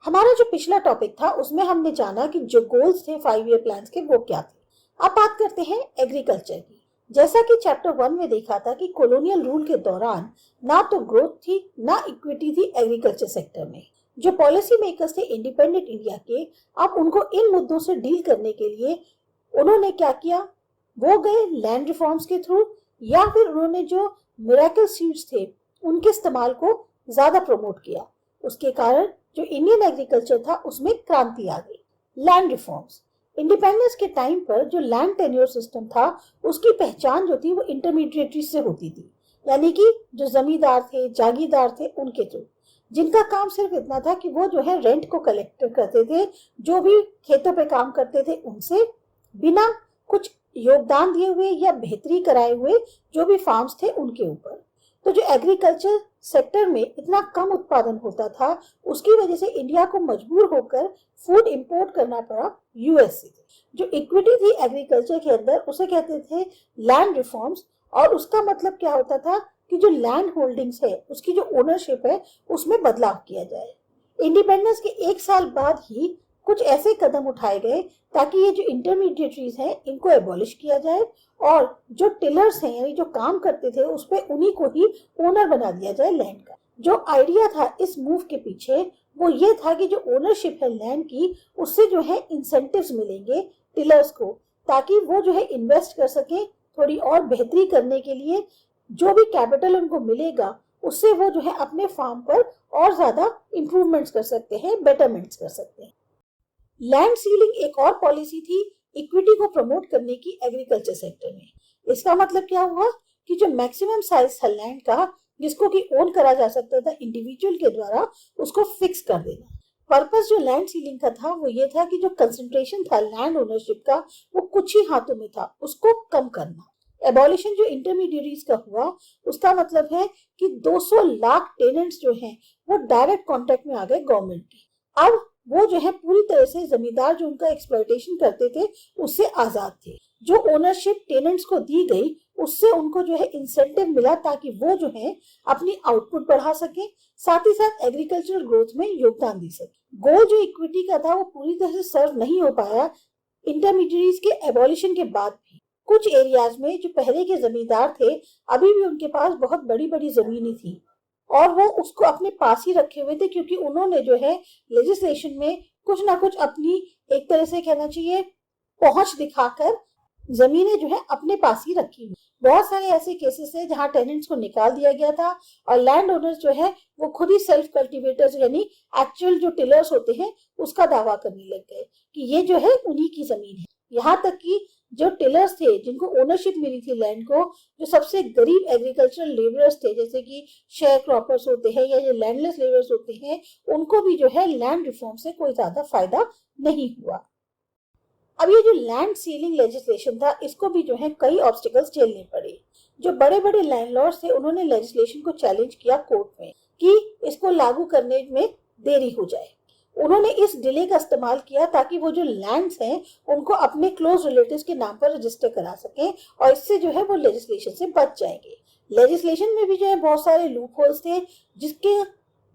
हमारा जो पिछला टॉपिक था उसमें हमने जाना कि जो गोल्स थे 5 ईयर प्लान्स के वो क्या थे। अब बात करते हैं एग्रीकल्चर की। जैसा कि चैप्टर 1 में देखा था कि कॉलोनियल रूल के दौरान ना तो ग्रोथ थी ना इक्विटी थी एग्रीकल्चर सेक्टर में। जो पॉलिसी मेकर्स थे इंडिपेंडेंट इंडिया के, अब उनको इन मुद्दों से डील करने के लिए उन्होंने क्या किया, वो गए लैंड रिफॉर्म्स के थ्रू, या फिर उन्होंने जो मिरेकल सीड्स थे उनके इस्तेमाल को ज्यादा प्रमोट किया। उसके कारण जो इंडियन एग्रीकल्चर था उसमें क्रांति आ गई। Land reforms. इंडिपेंडेंस के टाइम पर जो लैंड टेन्योर सिस्टम था उसकी पहचान जो थी वो इंटरमीडिएटरी से होती थी, यानी कि जो जमींदार थे, जागीरदार थे, उनके थ्रू, जिनका काम सिर्फ इतना था कि वो जो है रेंट को कलेक्ट करते थे, जो भी खेतों पे काम करते थे उनसे, बिना कुछ योगदान दिए हुए या बेहतरी कराए हुए जो भी फार्म्स थे उनके ऊपर। तो जो एग्रीकल्चर सेक्टर में इतना कम उत्पादन होता था उसकी वजह से इंडिया को मजबूर होकर फूड इंपोर्ट करना पड़ा यूएस से। जो इक्विटी थी एग्रीकल्चर के अंदर उसे कहते थे लैंड रिफॉर्म्स, और उसका मतलब क्या होता था कि जो लैंड होल्डिंग्स है उसकी जो ओनरशिप है उसमें बदलाव किया जाए। इंडिपेंडेंस के 1 साल बाद ही कुछ ऐसे कदम उठाए गए ताकि ये जो इंटरमीडिएटरीज हैं इनको एबॉलिश किया जाए, और जो टिलर्स हैं यानी जो काम करते थे उस पे उन्हीं को ही ओनर बना दिया जाए लैंड का। जो आइडिया था इस मूव के पीछे वो ये था कि जो ओनरशिप है लैंड की उससे जो है इंसेंटिव्स मिलेंगे टिलर्स को, ताकि वो जो है इन्वेस्ट कर सके थोड़ी और बेहतरी करने के लिए। जो भी कैपिटल उनको मिलेगा उससे वो जो है अपने फार्म पर और ज्यादा इंप्रूवमेंट्स कर सकते हैं, बेटरमेंट्स कर सकते हैं। लैंड सीलिंग एक और पॉलिसी थी इक्विटी को प्रमोट करने की एग्रीकल्चर सेक्टर में। इसका मतलब क्या हुआ कि जो मैक्सिमम साइज था लैंड का जिसको कि ओन करा जा सकता था इंडिविजुअल के द्वारा, उसको फिक्स कर देना। पर्पस जो लैंड सीलिंग का था वो ये था कि जो कंसंट्रेशन था लैंड ओनरशिप का वो कुछ ही हाथों में था, उसको कम करना। एबॉलिशन जो इंटरमीडिएटरीज का हुआ उसका मतलब है कि 200 लाख टेनेंट्स जो हैं वो डायरेक्ट कॉन्टेक्ट में आ गए गवर्नमेंट के। अब वो जो है पूरी तरह से जमींदार जो उनका एक्सप्लॉयटेशन करते थे उससे आजाद थे। जो ओनरशिप टेनेंट्स को दी गई उससे उनको जो है इंसेंटिव मिला ताकि वो जो है अपनी आउटपुट बढ़ा सके, साथ ही साथ एग्रीकल्चरल ग्रोथ में योगदान दे सके। गोल जो इक्विटी का था वो पूरी तरह से सर्व नहीं हो पाया इंटरमीडिएटरीज के एबॉलिशन के बाद भी। कुछ एरियाज में जो पहले के जमींदार थे अभी भी उनके पास बहुत बड़ी बड़ी जमीनें थी और वो उसको अपने पास ही रखे हुए थे, क्योंकि उन्होंने जो है लेजिस्लेशन में कुछ ना कुछ अपनी एक तरह से कहना चाहिए पहुंच दिखाकर जमीनें जो है अपने पास ही रखी हुई। बहुत सारे ऐसे केसेस है जहां टेनेंट्स को निकाल दिया गया था और लैंड ओनर्स जो है वो खुद ही सेल्फ कल्टीवेटर्स यानी एक्चुअल जो टिलर्स होते हैं उसका दावा करने लग गए कि ये जो है उन्हीं की जमीन है। यहाँ तक कि जो टिलर्स थे जिनको ओनरशिप मिली थी लैंड को, जो सबसे गरीब एग्रीकल्चरल लेबरर्स थे जैसे कि शेयर क्रॉपर्स होते हैं या जो लैंडलेस लेबरर्स होते हैं, उनको भी जो है लैंड रिफॉर्म से कोई ज्यादा फायदा नहीं हुआ। अब ये जो लैंड सीलिंग लेजिस्लेशन था इसको भी जो है कई ऑब्स्टिकल्स झेलने पड़े। जो बड़े बड़े लैंडलॉर्ड्स थे उन्होंने लेजिस्लेशन को चैलेंज किया कोर्ट में कि इसको लागू करने में देरी हो जाए। उन्होंने इस डिले का इस्तेमाल किया ताकि वो जो लैंड्स हैं उनको अपने क्लोज रिलेटिव्स के नाम पर रजिस्टर करा सकें और इससे जो है वो लेजिस्लेशन से बच जाएंगे। लेजिस्लेशन में भी जो है बहुत सारे लूप होल्स थे जिसके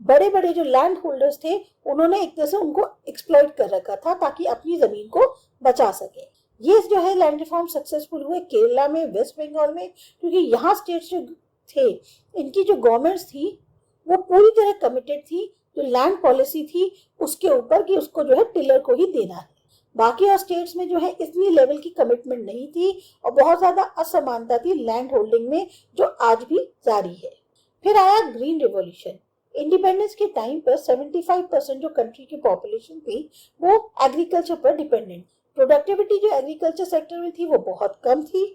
बड़े बड़े जो लैंड होल्डर्स थे उन्होंने एक तरह से उनको एक्सप्लॉइट कर रखा था ताकि अपनी जमीन को बचा सके। ये जो है लैंड रिफॉर्म सक्सेसफुल हुए केरला में, वेस्ट बंगाल में, क्योंकि यहाँ स्टेट्स जो थे इनकी जो गवर्नमेंट्स थी वो पूरी तरह कमिटेड थी जो लैंड पॉलिसी थी उसके ऊपर कि उसको जो है टिलर को ही देना है। बाकी और स्टेट्स में जो है इतनी लेवल की कमिटमेंट नहीं थी और बहुत ज्यादा असमानता थी लैंड होल्डिंग में जो आज भी जारी है। फिर आया ग्रीन रिवॉल्यूशन। इंडिपेंडेंस के टाइम पर 75% जो कंट्री की पॉपुलेशन थी वो एग्रीकल्चर पर डिपेंडेंट। प्रोडक्टिविटी जो एग्रीकल्चर सेक्टर में थी वो बहुत कम थी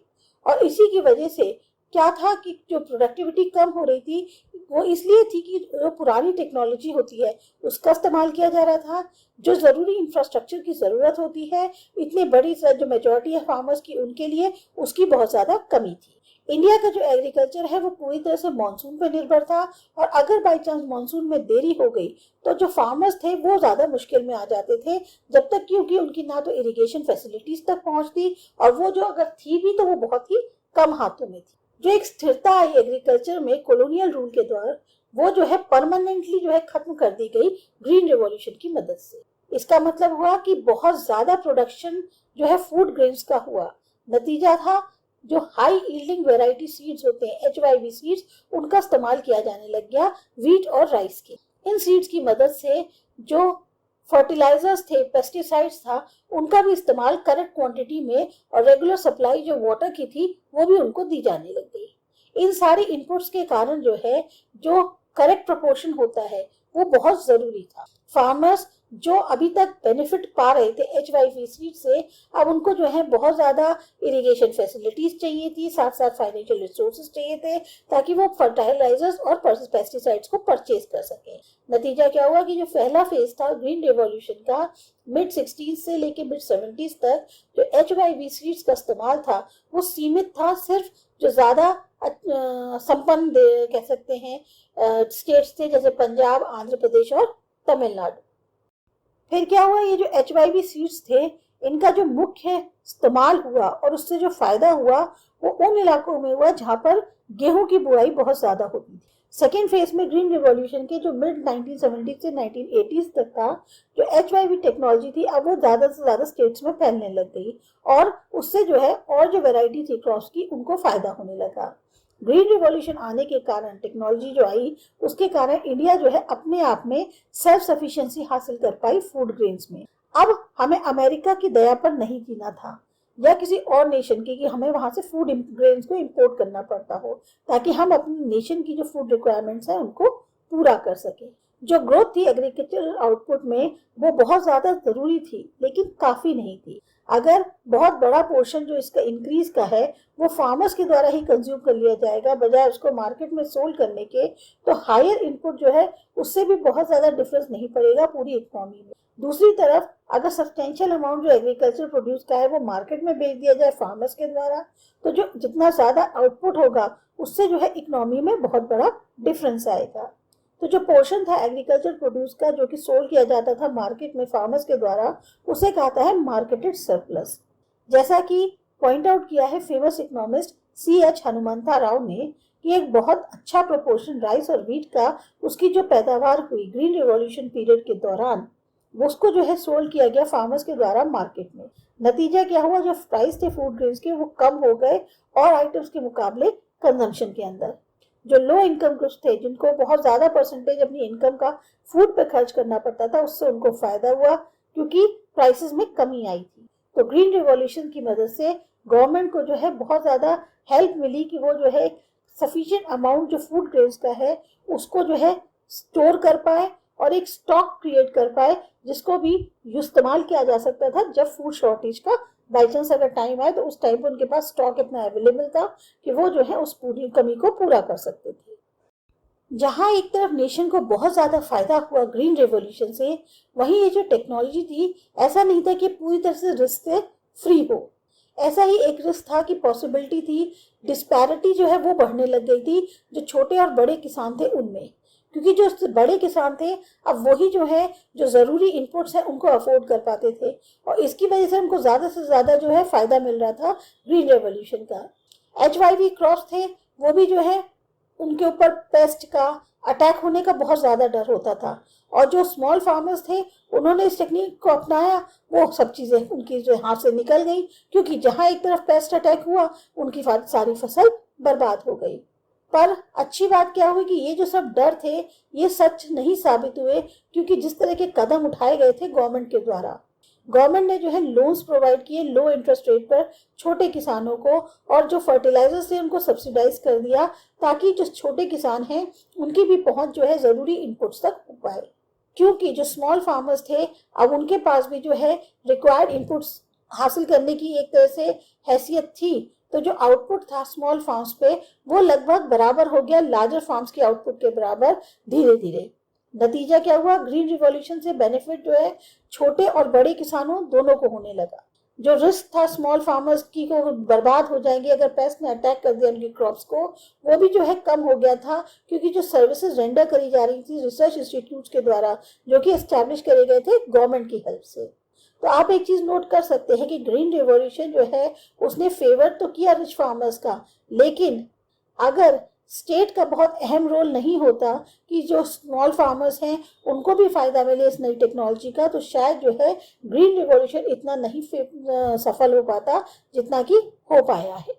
और इसी की वजह से क्या था कि जो प्रोडक्टिविटी कम हो रही थी वो इसलिए थी कि जो पुरानी टेक्नोलॉजी होती है उसका इस्तेमाल किया जा रहा था। जो जरूरी इंफ्रास्ट्रक्चर की जरूरत होती है इतने बड़ी जो मेजॉरिटी है फार्मर्स की उनके लिए उसकी बहुत ज्यादा कमी थी। इंडिया का जो एग्रीकल्चर है वो पूरी तरह से मानसून पर निर्भर था और अगर बाई चांस मानसून में देरी हो गई तो जो फार्मर्स थे वो ज्यादा मुश्किल में आ जाते थे, जब तक क्योंकि उनकी ना तो इरिगेशन फैसिलिटीज तक पहुंचती और वो जो अगर थी भी तो वो बहुत ही कम हाथों में थी। जो एक स्थिरता आई एग्रीकल्चर में कॉलोनियल रूल के वो जो है परमानेंटली जो है खत्म कर दी गई ग्रीन रिवॉल्यूशन की मदद से। इसका मतलब हुआ कि बहुत ज्यादा प्रोडक्शन जो है फूड ग्रेन्स का हुआ। नतीजा था जो हाई यील्डिंग वेराइटी सीड्स होते हैं HYV सीड्स, उनका इस्तेमाल किया जाने लग गया व्हीट और राइस के। इन सीड्स की मदद से जो फर्टिलाइजर्स थे, पेस्टिसाइड्स था, उनका भी इस्तेमाल करेक्ट क्वांटिटी में और रेगुलर सप्लाई जो वाटर की थी वो भी उनको दी जाने लग गई। इन सारी इनपुट्स के कारण जो है जो करेक्ट प्रोपोर्शन होता है वो बहुत जरूरी था। फार्मर्स जो अभी तक बेनिफिट पा रहे थे HYV सीड से, अब उनको जो है बहुत ज्यादा इरिगेशन फैसिलिटीज चाहिए थी, साथ साथ फाइनेंशियल रिसोर्सेज चाहिए थे ताकि वो फर्टिलाइजर्स और पेस्टिसाइड्स को परचेज कर सके। नतीजा क्या हुआ कि जो पहला फेज था ग्रीन रिवॉल्यूशन का, मिड 60s से लेके मिड 70s तक जो HYV सीड्स का इस्तेमाल था वो सीमित था सिर्फ जो ज्यादा संपन्न कह सकते हैं स्टेट्स थे, जैसे पंजाब, आंध्र प्रदेश और तमिलनाडु। फिर क्या हुआ, ये जो HYV सीड्स थे इनका जो मुख्य इस्तेमाल हुआ और उससे जो फायदा हुआ वो उन इलाकों में हुआ जहां पर गेहूं की बुआई बहुत ज्यादा होती थी। सेकेंड फेज में ग्रीन रिवॉल्यूशन के जो मिड 1970 से 1980s तक था, जो HYV टेक्नोलॉजी थी अब वो ज्यादा से ज्यादा स्टेट्स में फैलने लग गई और उससे जो है और जो वेराइटी थी क्रॉप्स की उनको फायदा होने लगा। ग्रीन रिवॉल्यूशन आने के कारण, टेक्नोलॉजी जो आई उसके कारण इंडिया जो है अपने आप में सेल्फ सफिशिएंसी हासिल कर पाई फूड ग्रेन्स में। अब हमें अमेरिका की दया पर नहीं जीना था या किसी और नेशन की कि हमें वहां से फूड ग्रेन्स को इंपोर्ट करना पड़ता हो ताकि हम अपनी नेशन की जो फूड रिक्वायरमेंट्स है उनको पूरा कर सके। जो ग्रोथ थी एग्रीकल्चरल आउटपुट में वो बहुत ज्यादा जरूरी थी लेकिन काफी नहीं थी। अगर बहुत बड़ा पोर्शन जो इसका इंक्रीज का है वो फार्मर्स के द्वारा ही कंज्यूम कर लिया जाएगा बजाय उसको मार्केट में सोल्ड करने के, तो हायर इनपुट जो है उससे भी बहुत ज्यादा डिफरेंस नहीं पड़ेगा पूरी इकोनॉमी में। दूसरी तरफ अगर सब्सटेंशियल अमाउंट जो एग्रीकल्चर प्रोड्यूस का है वो मार्केट में बेच दिया जाए फार्मर्स के द्वारा, तो जो जितना ज्यादा आउटपुट होगा उससे जो है इकोनॉमी में बहुत बड़ा डिफरेंस आएगा। तो जो पोर्शन था एग्रीकल्चर प्रोड्यूस का जो कि सोल्ड किया जाता था मार्केट में फार्मर्स के द्वारा, उसे कहता है मार्केटेड सरप्लस। जैसा कि पॉइंट आउट किया है famous economist CH Hanumanta Rao ने कि एक बहुत अच्छा प्रोपोर्शन राइस और व्हीट का उसकी जो पैदावार हुई ग्रीन रिवॉल्यूशन पीरियड के दौरान उसको जो है सोल्ड किया गया फार्मर्स के द्वारा मार्केट में। नतीजा क्या हुआ, जो प्राइस थे फूड ग्रेन्स के वो कम हो गए और आइटम्स के मुकाबले कंजम्पशन के अंदर। जो लो इनकम ग्रुप्स थे जिनको बहुत ज्यादा परसेंटेज अपनी इनकम का फूड पे खर्च करना पड़ता था, उससे उनको फायदा हुआ क्योंकि प्राइसेस में कमी आई थी। तो ग्रीन रिवॉल्यूशन की मदद से गवर्नमेंट को जो है बहुत ज्यादा हेल्प मिली कि वो जो है सफिशिएंट अमाउंट जो फूड ग्रेन्स का है उसको जो है स्टोर कर पाए और एक स्टॉक क्रिएट कर पाए जिसको भी इस्तेमाल किया जा सकता था जब फूड शॉर्टेज का बाई चांस अगर टाइम आए तो उस टाइम पर उनके पास स्टॉक इतना अवेलेबल था कि वो जो है उस पूरी कमी को पूरा कर सकते थे। जहां एक तरफ नेशन को बहुत ज्यादा फायदा हुआ ग्रीन रेवोल्यूशन से, वहीं ये जो टेक्नोलॉजी थी ऐसा नहीं था कि पूरी तरह से रिस्क से फ्री हो। ऐसा ही एक रिस्क था कि पॉसिबिलिटी थी डिस्पैरिटी जो है वो बढ़ने लग गई थी जो छोटे और बड़े किसान थे उनमें, क्योंकि जो बड़े किसान थे अब वही जो है जो जरूरी इनपुट्स है उनको अफोर्ड कर पाते थे और इसकी वजह से उनको ज्यादा से ज्यादा जो है फायदा मिल रहा था ग्रीन रेवोल्यूशन का। HYV क्रॉप्स थे वो भी जो है उनके ऊपर पेस्ट का अटैक होने का बहुत ज्यादा डर होता था और जो स्मॉल फार्मर्स थे उन्होंने इस टेक्निक को अपनाया, वो सब चीजें उनकी जो हाथ से निकल गई क्योंकि जहां एक तरफ पेस्ट अटैक हुआ उनकी सारी फसल बर्बाद हो गई। पर अच्छी बात क्या हुई कि ये जो सब डर थे ये सच नहीं साबित हुए क्योंकि जिस तरह के कदम उठाए गए थे गवर्नमेंट के द्वारा, गवर्नमेंट ने जो है लोन्स प्रोवाइड किए लो इंटरेस्ट रेट पर छोटे किसानों को और जो फर्टिलाइजर्स थे उनको सब्सिडाइज कर दिया ताकि जो छोटे किसान हैं उनकी भी पहुंच जो है जरूरी इनपुट्स तक हो पाए, क्योंकि जो स्मॉल फार्मर्स थे अब उनके पास भी जो है रिक्वायर्ड इनपुट्स हासिल करने की एक तरह से हैसियत थी। तो जो आउटपुट था स्मॉल फार्म्स पे वो लगभग बराबर हो गया लार्जर फार्म्स के आउटपुट के बराबर धीरे धीरे। नतीजा क्या हुआ, ग्रीन रिवॉल्यूशन से बेनिफिट जो है छोटे और बड़े किसानों दोनों को होने लगा। जो रिस्क था स्मॉल फार्मर्स की को बर्बाद हो जाएंगे अगर पेस्ट ने अटैक कर दिया उनकी क्रॉप्स को, वो भी जो है कम हो गया था क्योंकि जो सर्विसेज रेंडर करी जा रही थी रिसर्च इंस्टीट्यूट्स के द्वारा जो कि एस्टैब्लिश करे गए थे गवर्नमेंट की हेल्प से। तो आप एक चीज नोट कर सकते हैं कि ग्रीन रिवॉल्यूशन जो है उसने फेवर तो किया रिच फार्मर्स का, लेकिन अगर स्टेट का बहुत अहम रोल नहीं होता कि जो स्मॉल फार्मर्स हैं उनको भी फ़ायदा मिले इस नई टेक्नोलॉजी का, तो शायद जो है ग्रीन रिवॉल्यूशन इतना नहीं सफल हो पाता जितना कि हो पाया है।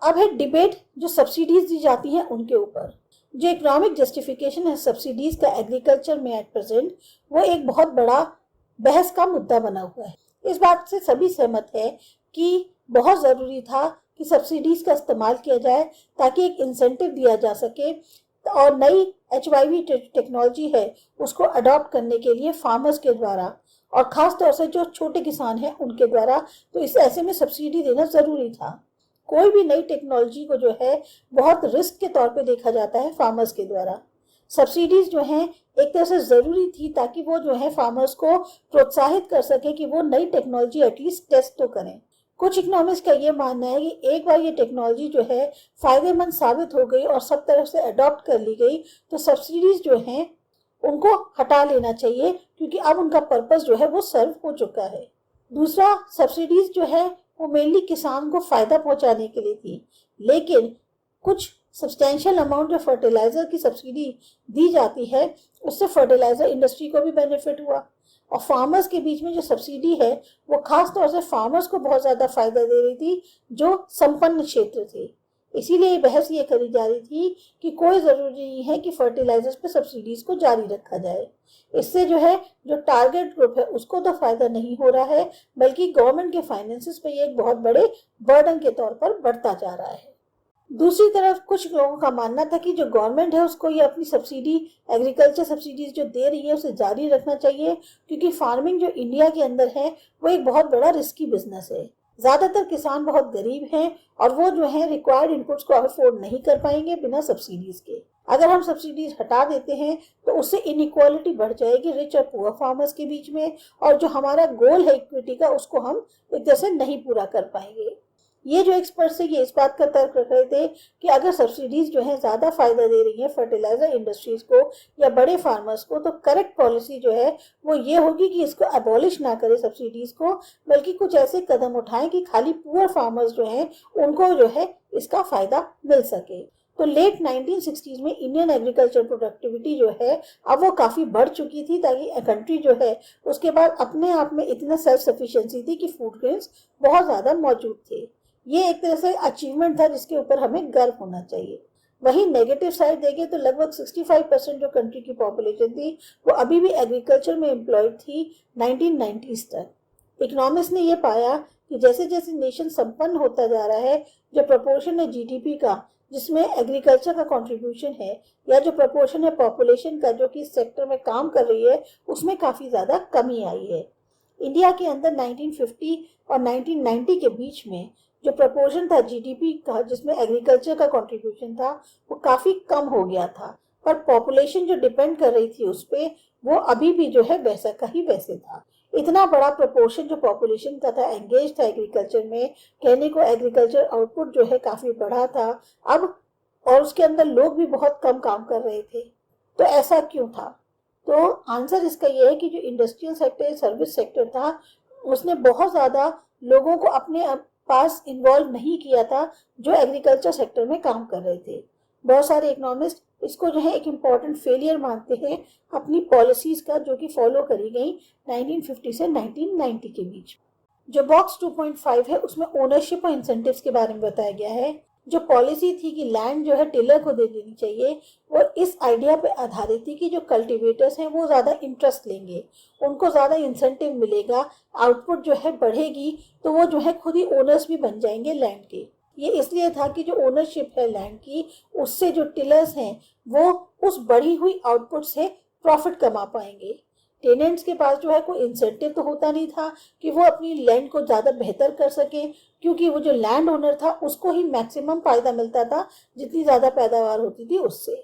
अब है डिबेट जो सब्सिडीज दी जाती हैं उनके ऊपर। जो इकोनॉमिक जस्टिफिकेशन है सब्सिडीज का एग्रीकल्चर में एट प्रेजेंट, वो एक बहुत बड़ा बहस का मुद्दा बना हुआ है। इस बात से सभी सहमत है कि बहुत ज़रूरी था कि सब्सिडीज का इस्तेमाल किया जाए ताकि एक इंसेंटिव दिया जा सके और नई HYV टेक्नोलॉजी है उसको अडॉप्ट करने के लिए फार्मर्स के द्वारा और ख़ास तौर से जो छोटे किसान हैं उनके द्वारा, तो इस ऐसे में सब्सिडी देना ज़रूरी था। कोई भी नई टेक्नोलॉजी को जो है बहुत रिस्क के तौर पे देखा जाता है फार्मर्स के द्वारा। सब्सिडीज जो हैं एक तरह से ज़रूरी थी ताकि वो जो है फार्मर्स को प्रोत्साहित कर सके कि वो नई टेक्नोलॉजी एटलीस्ट टेस्ट तो करें। कुछ इकोनॉमिस्ट का ये मानना है कि एक बार ये टेक्नोलॉजी जो है फ़ायदेमंद साबित हो गई और सब तरफ से अडॉप्ट कर ली गई तो सब्सिडीज जो हैं उनको हटा लेना चाहिए, क्योंकि अब उनका पर्पस जो है वो सर्व हो चुका है। दूसरा, सब्सिडीज जो है वो मेनली किसान को फ़ायदा पहुंचाने के लिए थी, लेकिन कुछ सब्सटेंशियल अमाउंट जो फर्टिलाइज़र की सब्सिडी दी जाती है उससे फर्टिलाइज़र इंडस्ट्री को भी बेनिफिट हुआ और फार्मर्स के बीच में जो सब्सिडी है वो खास तौर से फार्मर्स को बहुत ज़्यादा फ़ायदा दे रही थी जो संपन्न क्षेत्र थे। इसीलिए बहस ये करी जा रही थी कि कोई ज़रूरी नहीं है कि फर्टिलाइजर्स पे सब्सिडीज़ को जारी रखा जाए। इससे जो है जो टारगेट ग्रुप है उसको तो फ़ायदा नहीं हो रहा है, बल्कि गवर्नमेंट के फाइनेंसेस पे ये एक बहुत बड़े बर्डन के तौर पर बढ़ता जा रहा है। दूसरी तरफ कुछ लोगों का मानना था कि जो गवर्नमेंट है उसको ये अपनी सब्सिडी, एग्रीकल्चर सब्सिडीज जो दे रही है उसे जारी रखना चाहिए, क्योंकि फार्मिंग जो इंडिया के अंदर है वो एक बहुत बड़ा रिस्की बिजनेस है। ज़्यादातर किसान बहुत गरीब हैं और वो जो है रिक्वायर्ड इनपुट्स को अफोर्ड नहीं कर पाएंगे बिना सब्सिडीज के। अगर हम सब्सिडीज हटा देते हैं तो उससे इनइक्वालिटी बढ़ जाएगी रिच और पुअर फार्मर्स के बीच में, और जो हमारा गोल है इक्विटी का उसको हम एक तरह से नहीं पूरा कर पाएंगे। ये जो एक्सपर्ट्स है ये इस बात का तर्क रख रहे थे कि अगर सब्सिडीज जो है ज़्यादा फायदा दे रही है फर्टिलाइजर इंडस्ट्रीज को या बड़े फार्मर्स को, तो करेक्ट पॉलिसी जो है वो ये होगी कि इसको अबॉलिश ना करे सब्सिडीज को, बल्कि कुछ ऐसे कदम उठाएं कि खाली पुअर फार्मर्स जो हैं उनको जो है इसका फायदा मिल सके। तो लेट 1960s में इंडियन एग्रीकल्चर प्रोडक्टिविटी जो है अब वो काफ़ी बढ़ चुकी थी, ताकि कंट्री जो है उसके बाद अपने आप में इतना सेल्फ सफिशिएंसी थी कि फूड ग्रेन्स बहुत ज़्यादा मौजूद थे। ये एक तरह से अचीवमेंट था जिसके ऊपर हमें गर्व होना चाहिए। वहीं नेगेटिव साइड देखें तो लगभग 65% जो कंट्री की पॉपुलेशन थी वो अभी भी एग्रीकल्चर में एम्प्लॉयड थी 1990s तक। इकोनॉमिस्ट ने ये पाया कि जैसे जैसे नेशन संपन्न होता जा रहा है, जो प्रपोर्शन है जीडीपी का जिसमें एग्रीकल्चर का कंट्रीब्यूशन है, या जो प्रपोर्शन है पॉपुलेशन का जो कि इस सेक्टर में काम कर रही है, उसमें काफ़ी ज़्यादा कमी आई है। इंडिया के अंदर 1950 और 1990 के बीच में जो प्रपोर्शन था जीडीपी का जिसमें एग्रीकल्चर का कंट्रीब्यूशन था वो काफ़ी कम हो गया था, पर पॉपुलेशन जो डिपेंड कर रही थी उस पर वो अभी भी जो है वैसा का ही वैसे था। इतना बड़ा प्रपोर्शन जो पॉपुलेशन का था एंगेज था एग्रीकल्चर में, कहने को एग्रीकल्चर आउटपुट जो है काफ़ी बढ़ा था अब, और उसके अंदर लोग भी बहुत कम काम कर रहे थे। तो ऐसा क्यों था? तो आंसर इसका ये है कि जो इंडस्ट्रियल सेक्टर, सर्विस सेक्टर था, उसने बहुत ज़्यादा लोगों को अपने पास इन्वॉल्व नहीं किया था जो एग्रीकल्चर सेक्टर में काम कर रहे थे। बहुत सारे इकोनॉमिस्ट इसको जो है एक इम्पॉर्टेंट फेलियर मानते हैं अपनी पॉलिसीज़ का, जो कि फॉलो करी गई 1950 से 1990 के बीच। जो बॉक्स 2.5 है उसमें ओनरशिप और इंसेंटिव्स के बारे में बताया गया है। जो पॉलिसी थी कि लैंड जो है टिलर को दे देनी चाहिए, वो इस आइडिया पे आधारित थी कि जो कल्टीवेटर्स हैं वो ज़्यादा इंटरेस्ट लेंगे, उनको ज़्यादा इंसेंटिव मिलेगा, आउटपुट जो है बढ़ेगी, तो वो जो है खुद ही ओनर्स भी बन जाएंगे लैंड के। ये इसलिए था कि जो ओनरशिप है लैंड की, उससे जो टिलर्स हैं वो उस बढ़ी हुई आउटपुट से प्रॉफिट कमा पाएंगे। टेनेंट्स के पास जो है कोई इंसेंटिव तो होता नहीं था कि वो अपनी लैंड को ज़्यादा बेहतर कर सके, क्योंकि वो जो लैंड ओनर था उसको ही मैक्सिमम फ़ायदा मिलता था जितनी ज़्यादा पैदावार होती थी उससे।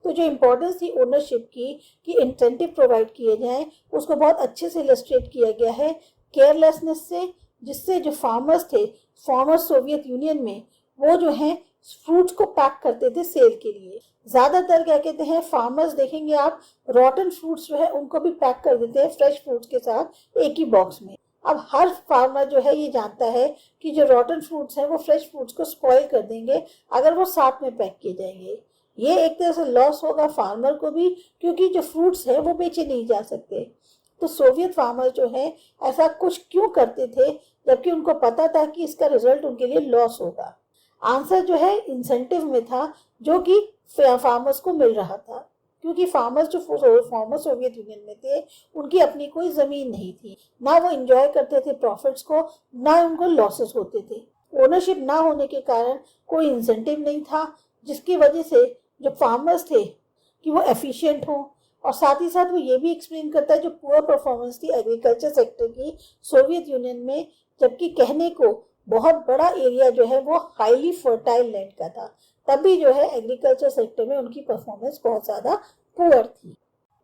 तो जो इम्पोर्टेंस थी ओनरशिप की कि इंसेंटिव प्रोवाइड किए जाएं, उसको बहुत अच्छे से इलस्ट्रेट किया गया है केयरलेसनेस से, जिससे जो फार्मर्स थे, फार्मर्स सोवियत यूनियन में वो जो हैं फ्रूट्स को पैक करते थे सेल के लिए। ज़्यादातर क्या कहते हैं फार्मर्स, देखेंगे आप रॉटन फ्रूट्स जो है उनको भी पैक कर देते हैं फ्रेश फ्रूट्स के साथ एक ही बॉक्स में। अब हर फार्मर जो है ये जानता है कि जो रॉटन फ्रूट्स हैं वो फ्रेश फ्रूट्स को स्पॉइल कर देंगे अगर वो साथ में पैक किए जाएंगे। ये एक तरह से लॉस होगा फार्मर को भी, क्योंकि जो फ्रूट्स हैं वो बेचे नहीं जा सकते। तो सोवियत फार्मर जो है ऐसा कुछ क्यों करते थे जबकि उनको पता था कि इसका रिजल्ट उनके लिए लॉस होगा? आंसर जो है इंसेंटिव में था, जो कि फार्मर्स को मिल रहा था, क्योंकि फार्मर्स जो फॉर्मर सोवियत यूनियन में थे उनकी अपनी कोई ज़मीन नहीं थी, ना वो इंजॉय करते थे प्रॉफिट्स को, ना उनको लॉसेस होते थे। ओनरशिप ना होने के कारण कोई इंसेंटिव नहीं था, जिसकी वजह से जो फार्मर्स थे कि वो एफिशिएंट हों। और साथ ही साथ वो ये भी एक्सप्लेन करता है जो पुअर परफॉर्मेंस थी एग्रीकल्चर सेक्टर की सोवियत यूनियन में, जबकि कहने को बहुत बड़ा एरिया जो है वो हाईली फर्टाइल लैंड का था, तभी जो है एग्रीकल्चर सेक्टर में उनकी परफॉर्मेंस बहुत ज़्यादा पुअर थी।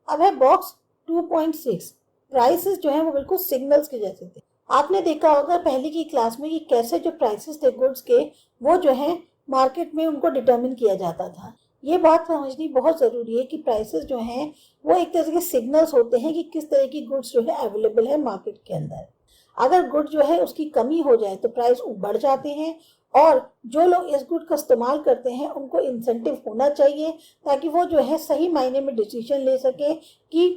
अब है बॉक्स 2.6। प्राइसेस जो है वो बिल्कुल सिग्नल्स के जैसे थे। आपने देखा होगा पहले की क्लास में कि कैसे जो प्राइसेस थे गुड्स के वो जो है मार्केट में उनको डिटरमिन किया जाता था। ये बात समझनी बहुत ज़रूरी है कि प्राइसेस जो हैं वो एक तरह के सिग्नल्स होते हैं कि किस तरह की गुड्स जो है अवेलेबल है मार्केट के अंदर। अगर गुड जो है उसकी कमी हो जाए तो प्राइस बढ़ जाते हैं, और जो लोग इस गुड का इस्तेमाल करते हैं उनको इंसेंटिव होना चाहिए ताकि वो जो है सही मायने में डिसीजन ले सके कि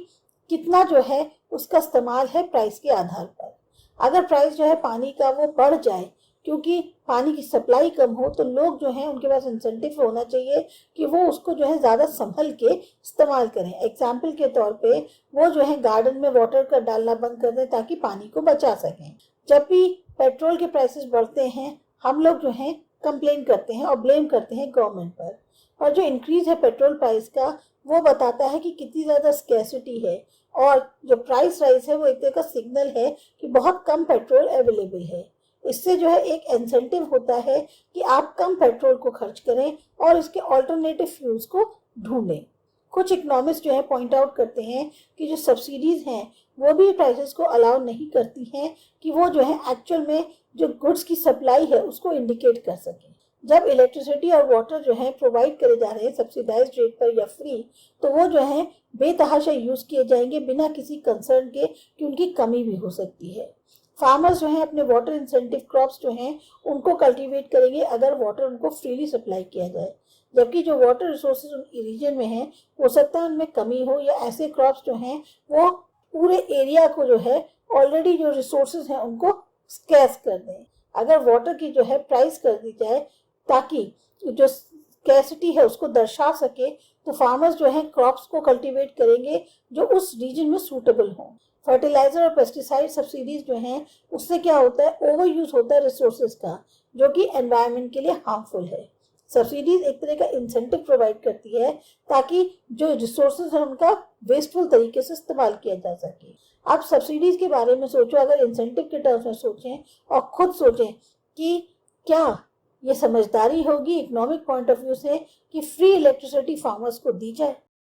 कितना जो है उसका इस्तेमाल है प्राइस के आधार पर। अगर प्राइस जो है पानी का वो बढ़ जाए क्योंकि पानी की सप्लाई कम हो, तो लोग जो हैं उनके पास इंसेंटिव होना चाहिए कि वो उसको जो है ज़्यादा संभल के इस्तेमाल करें। एग्जाम्पल के तौर पे वो जो है गार्डन में वाटर का डालना बंद कर दें ताकि पानी को बचा सकें। जब भी पेट्रोल के प्राइसेस बढ़ते हैं हम लोग जो हैं कंप्लेन करते हैं और ब्लेम करते हैं गवर्नमेंट पर, और जो इंक्रीज है पेट्रोल प्राइस का वो बताता है कि कितनी ज़्यादा स्कैसिटी है, और जो प्राइस राइज है वो एक तरह का सिग्नल है कि बहुत कम पेट्रोल अवेलेबल है। इससे जो है एक इंसेंटिव होता है कि आप कम पेट्रोल को खर्च करें और इसके ऑल्टरनेटिव फ्यूल्स को ढूंढें। कुछ इकोनॉमिस्ट जो है पॉइंट आउट करते हैं कि जो सब्सिडीज़ हैं वो भी प्राइसेस को अलाउ नहीं करती हैं कि वो जो है एक्चुअल में जो गुड्स की सप्लाई है उसको इंडिकेट कर सकें। जब इलेक्ट्रिसिटी और वाटर जो है प्रोवाइड करे जा रहे हैं सब्सिडाइज्ड रेट पर या फ्री, तो वो जो है बेतहाशा यूज़ किए जाएंगे बिना किसी कंसर्न के कि उनकी कमी भी हो सकती है। फार्मर्स जो हैं अपने वाटर इंसेंटिव क्रॉप्स जो हैं उनको कल्टीवेट करेंगे अगर वाटर उनको फ्रीली सप्लाई किया जाए, जबकि जो वाटर रिसोर्सेज उन रीजन में हैं हो सकता है उनमें कमी हो, या ऐसे क्रॉप्स जो हैं वो पूरे एरिया को जो है ऑलरेडी जो रिसोर्सेज हैं उनको स्कैर्स कर दें। अगर वाटर की जो है प्राइस कर दी जाए ताकि जो स्कैसिटी है उसको दर्शा सके, तो फार्मर्स जो है क्रॉप्स को कल्टीवेट करेंगे जो उस रीजन में सूटेबल हों। फर्टिलाइजर और पेस्टिसाइड सब्सिडीज जो हैं उससे क्या होता है, ओवर यूज होता है रिसोर्सेज का, जो कि एनवायरनमेंट के लिए हार्मफुल है। सब्सिडीज एक तरह का इंसेंटिव प्रोवाइड करती है ताकि जो रिसोर्सेज है उनका वेस्टफुल तरीके से इस्तेमाल किया जा सके। आप सब्सिडीज के बारे में सोचो, अगर इंसेंटिव के टर्म्स में सोचें और खुद सोचें कि क्या ये समझदारी होगी इकोनॉमिक पॉइंट ऑफ व्यू से कि फ्री इलेक्ट्रिसिटी फार्मर्स को दी जाए।